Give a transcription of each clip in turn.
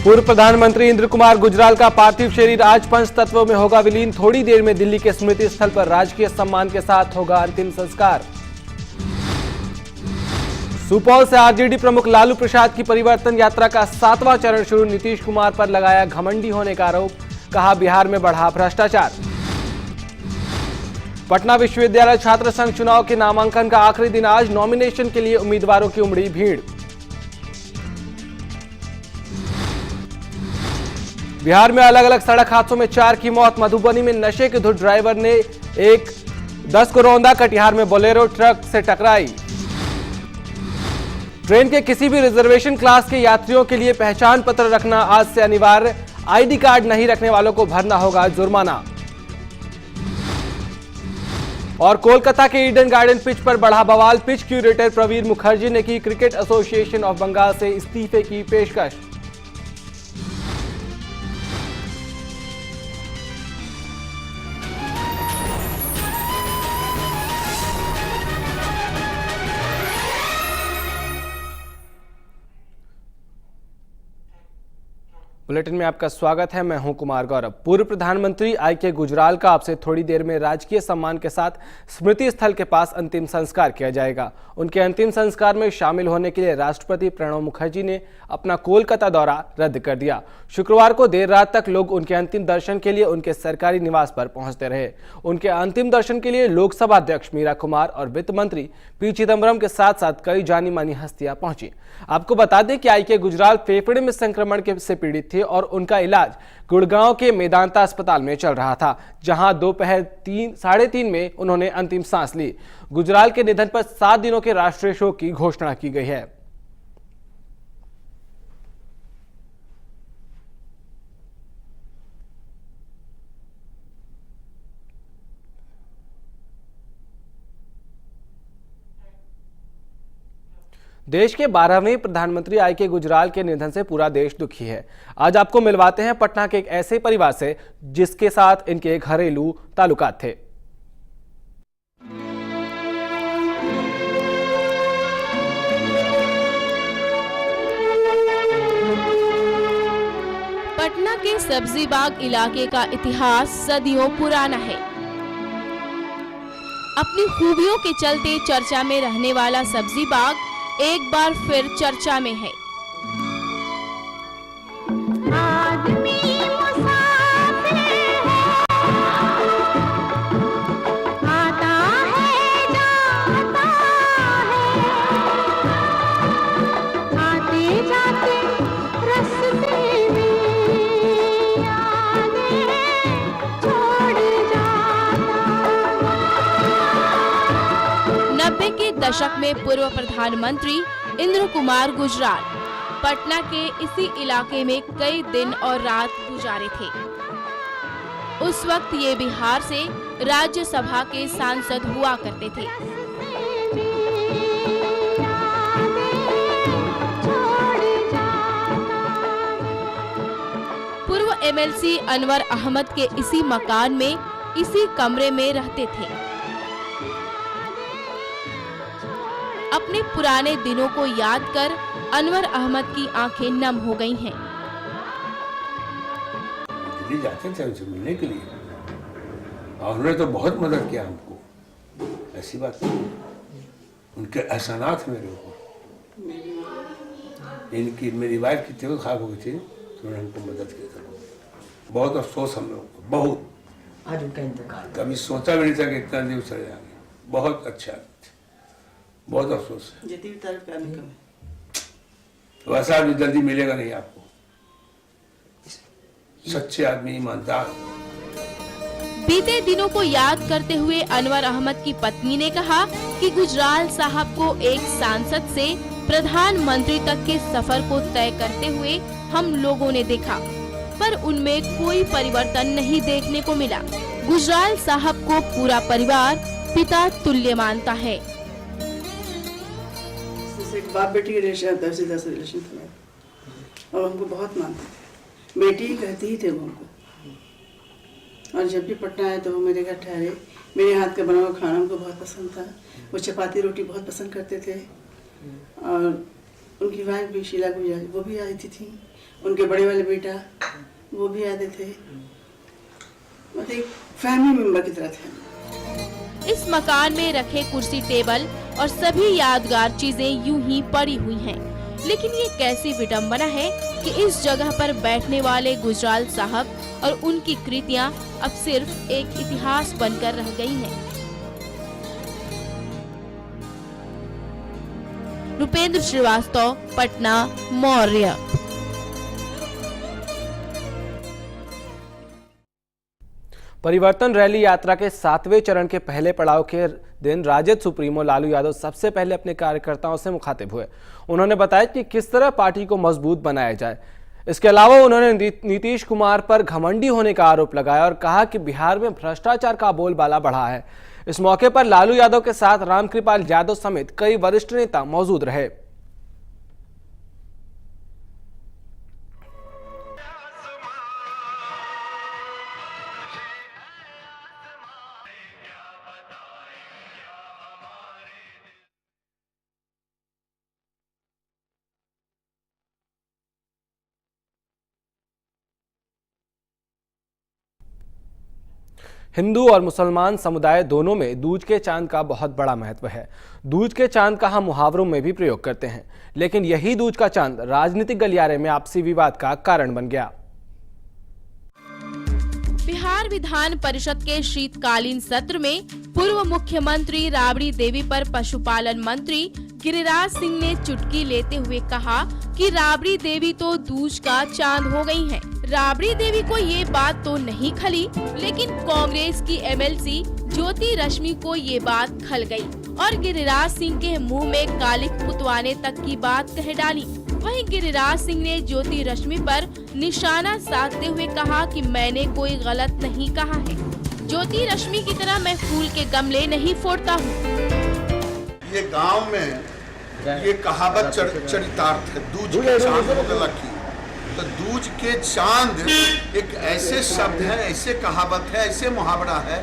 पूर्व प्रधानमंत्री इंद्र कुमार गुजराल का पार्थिव शरीर आज पंच तत्वों में होगा विलीन। थोड़ी देर में दिल्ली के स्मृति स्थल पर राजकीय सम्मान के साथ होगा अंतिम संस्कार। सुपौल से आरजेडी प्रमुख लालू प्रसाद की परिवर्तन यात्रा का 7वां चरण शुरू। नीतीश कुमार पर लगाया घमंडी होने का आरोप, कहा बिहार में बढ़ा भ्रष्टाचार। पटना विश्वविद्यालय छात्र संघ चुनाव के नामांकन का आखिरी दिन आज। नॉमिनेशन के लिए उम्मीदवारों की उमड़ी भीड़। बिहार में अलग अलग सड़क हादसों में 4 की मौत। मधुबनी में नशे के धुत ड्राइवर ने 10 को रौंदा। कटिहार में बोलेरो ट्रक से टकराई। ट्रेन के किसी भी रिजर्वेशन क्लास के यात्रियों के लिए पहचान पत्र रखना आज से अनिवार्य। आईडी कार्ड नहीं रखने वालों को भरना होगा जुर्माना। और कोलकाता के ईडन गार्डन पिच पर बढ़ा बवाल। पिच क्यूरेटर प्रवीर मुखर्जी ने की क्रिकेट एसोसिएशन ऑफ बंगाल से इस्तीफे की पेशकश। बुलेटिन में आपका स्वागत है। मैं हूं कुमार गौरव। पूर्व प्रधानमंत्री आई.के. गुजराल का आपसे थोड़ी देर में राजकीय सम्मान के साथ स्मृति स्थल के पास अंतिम संस्कार किया जाएगा। उनके अंतिम संस्कार में शामिल होने के लिए राष्ट्रपति प्रणब मुखर्जी ने अपना कोलकाता दौरा रद्द कर दिया। शुक्रवार को देर रात तक लोग उनके अंतिम दर्शन के लिए उनके सरकारी निवास पर पहुंचते रहे। उनके अंतिम दर्शन के लिए लोकसभा अध्यक्ष मीरा कुमार और वित्त मंत्री पी चिदम्बरम के साथ साथ कई जानी मानी हस्तियां पहुंची। आपको बता दें कि आई.के. गुजराल फेफड़े में संक्रमण से पीड़ित थे और उनका इलाज गुड़गांव के मेदांता अस्पताल में चल रहा था, जहां दोपहर 3:30 में उन्होंने अंतिम सांस ली। गुजराल के निधन पर 7 दिनों के राष्ट्रीय शोक की घोषणा की गई है। देश के 12वें प्रधानमंत्री आई.के. गुजराल के निधन से पूरा देश दुखी है। आज आपको मिलवाते हैं पटना के एक ऐसे परिवार से जिसके साथ इनके घरेलू ताल्लुकात थे। पटना के सब्जी बाग इलाके का इतिहास सदियों पुराना है। अपनी खूबियों के चलते चर्चा में रहने वाला सब्जी बाग एक बार फिर चर्चा में है। के दशक में पूर्व प्रधानमंत्री इंद्र कुमार गुजराल पटना के इसी इलाके में कई दिन और रात गुजारे थे। उस वक्त ये बिहार से राज्यसभा के सांसद हुआ करते थे। पूर्व एमएलसी अनवर अहमद के इसी मकान में इसी कमरे में रहते थे। अपने पुराने दिनों को याद कर अनवर अहमद की आंखें नम हो गई हैं। दिल्ली जाते थे उनसे मिलने के लिए और उन्होंने तो बहुत मदद किया हमको, ऐसी बात नहीं। उनके एहसानात मेरे ऊपर, इनकी मेरी वाइफ की तबीयत खराब हो गई थी तो उन्होंने हमको मदद की था। बहुत अफसोस हम लोग को, बहुत। आज उनका इंतकाल, कभी सोचा भी नहीं था कि इतना दिन चले जाएंगे। बहुत अच्छा, बहुत अफसोस है। जितनी भी तारीफ करने का वैसा आदमी जल्दी मिलेगा नहीं आपको, सच्चे आदमी, ईमानदार। बीते दिनों को याद करते हुए अनवर अहमद की पत्नी ने कहा कि गुजराल साहब को एक सांसद से प्रधानमंत्री तक के सफर को तय करते हुए हम लोगों ने देखा, पर उनमें कोई परिवर्तन नहीं देखने को मिला। गुजराल साहब को पूरा परिवार पिता तुल्य मानता है। एक बाप बेटी के रिलेशन था, सीधा सा रिलेशन था और हमको बहुत मानते थे। बेटी ही कहती ही थे वो हमको। और जब भी पटना आए तो वो मेरे घर ठहरे। मेरे हाथ का बना हुआ खाना उनको बहुत पसंद था। वो चपाती रोटी बहुत पसंद करते थे। और उनकी वाइफ भी शीला गुजराल, वो भी आई थी उनके बड़े वाले बेटा वो भी आते थे, मतलब एक फैमिली मेंबर की तरह थे। इस मकान में रखे कुर्सी टेबल और सभी यादगार चीजें यूं ही पड़ी हुई हैं। लेकिन ये कैसी विडंबना है कि इस जगह पर बैठने वाले गुजराल साहब और उनकी कृतियां अब सिर्फ एक इतिहास बनकर रह गई हैं। रुपेंद्र श्रीवास्तव, पटना, मौर्य। परिवर्तन रैली यात्रा के 7वें चरण के पहले पड़ाव के दिन राजद सुप्रीमो लालू यादव सबसे पहले अपने कार्यकर्ताओं से मुखातिब हुए। उन्होंने बताया कि किस तरह पार्टी को मजबूत बनाया जाए। इसके अलावा उन्होंने नीतीश कुमार पर घमंडी होने का आरोप लगाया और कहा कि बिहार में भ्रष्टाचार का बोलबाला बढ़ा है। इस मौके पर लालू यादव के साथ रामकृपाल यादव समेत कई वरिष्ठ नेता मौजूद रहे। हिंदू और मुसलमान समुदाय दोनों में दूज के चांद का बहुत बड़ा महत्व है। दूज के चांद का हम मुहावरों में भी प्रयोग करते हैं, लेकिन यही दूज का चांद राजनीतिक गलियारे में आपसी विवाद का कारण बन गया। बिहार विधान परिषद के शीतकालीन सत्र में पूर्व मुख्यमंत्री राबड़ी देवी पर पशुपालन मंत्री गिरिराज सिंह ने चुटकी लेते हुए कहा कि राबड़ी देवी तो दूज का चांद हो गई हैं। राबड़ी देवी को ये बात तो नहीं खली, लेकिन कांग्रेस की एमएलसी ज्योति रश्मि को ये बात खल गई और गिरिराज सिंह के मुंह में कालिक पुतवाने तक की बात कह डाली। वहीं गिरिराज सिंह ने ज्योति रश्मि पर निशाना साधते हुए कहा कि मैंने कोई गलत नहीं कहा है। ज्योति रश्मि की तरह मैं फूल के गमले नहीं फोड़ता हूँ। ये गांव में ये कहावत चरितार्थ है, दूज के चांद बदला की। तो दूज के चांद एक ऐसे शब्द है, ऐसे कहावत है, ऐसे मुहावरा है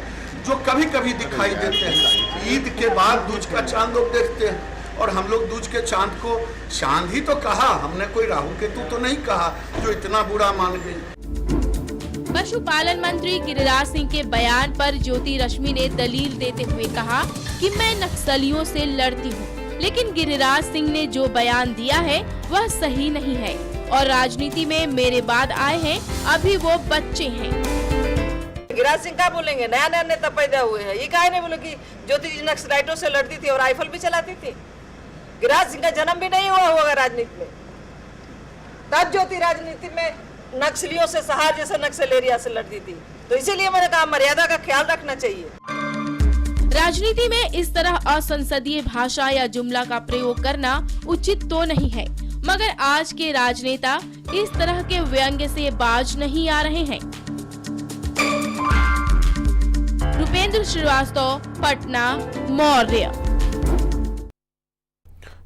जो कभी कभी दिखाई देते हैं। ईद के बाद दूज का चांद लोग देखते हैं और हम लोग दूज के चांद को चांद ही तो कहा, हमने कोई राहु केतु तो नहीं कहा जो इतना बुरा मान गई। पशुपालन मंत्री गिरिराज सिंह के बयान पर ज्योति रश्मि ने दलील देते हुए कहा कि मैं नक्सलियों से लड़ती हूँ, लेकिन गिरिराज सिंह ने जो बयान दिया है वह सही नहीं है और राजनीति में मेरे बाद आए हैं, अभी वो बच्चे हैं। गिरिराज सिंह क्या बोलेंगे, नया नया नेता पैदा हुए हैं, ये काहे नहीं बोले कि ज्योति जी नक्सलाइटों से लड़ती थी और राइफल भी चलाती थी। गिरिराज सिंह का जन्म भी नहीं हुआ होगा राजनीति में, तब ज्योति राजनीति में नक्सलियों से, सहार जैसे नक्सल एरिया से लड़ती थी। तो इसीलिए मैंने कहा मर्यादा का ख्याल रखना चाहिए। राजनीति में इस तरह असंसदीय भाषा या जुमला का प्रयोग करना उचित तो नहीं है, मगर आज के राजनेता इस तरह के व्यंग्य से बाज नहीं आ रहे हैं। रुपेंद्र श्रीवास्तव, पटना, मौर्य।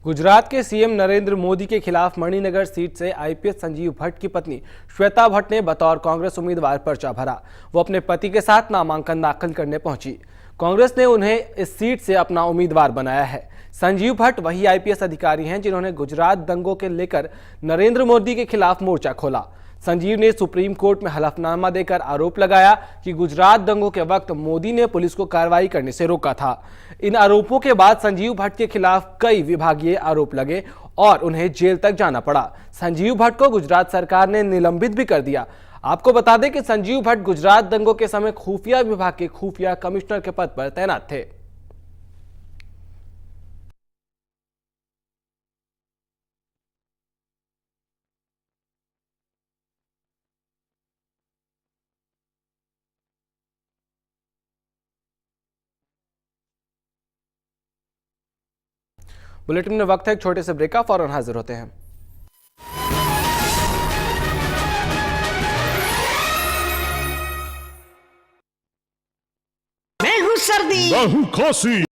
गुजरात के सीएम नरेंद्र मोदी के खिलाफ मणिनगर सीट से आईपीएस संजीव भट्ट की पत्नी श्वेता भट्ट ने बतौर कांग्रेस उम्मीदवार पर्चा भरा। वो अपने पति के साथ नामांकन दाखिल करने पहुंची। कांग्रेस ने उन्हें इस सीट से अपना उम्मीदवार बनाया है। संजीव भट्ट वही आईपीएस अधिकारी हैं जिन्होंने गुजरात दंगों के लेकर नरेंद्र मोदी के खिलाफ मोर्चा खोला। संजीव ने सुप्रीम कोर्ट में हलफनामा देकर आरोप लगाया कि गुजरात दंगों के वक्त मोदी ने पुलिस को कार्रवाई करने से रोका था। इन आरोपों के बाद संजीव भट्ट के खिलाफ कई विभागीय आरोप लगे और उन्हें जेल तक जाना पड़ा। संजीव भट्ट को गुजरात सरकार ने निलंबित भी कर दिया। आपको बता दें कि संजीव भट्ट गुजरात दंगों के समय खुफिया विभाग के खुफिया कमिश्नर के पद पर तैनात थे। बुलेटिन में वक्त है एक छोटे से ब्रेक का, फौरन हाजिर होते हैं। मैं हूँ सर्दी, मैं हूँ खांसी।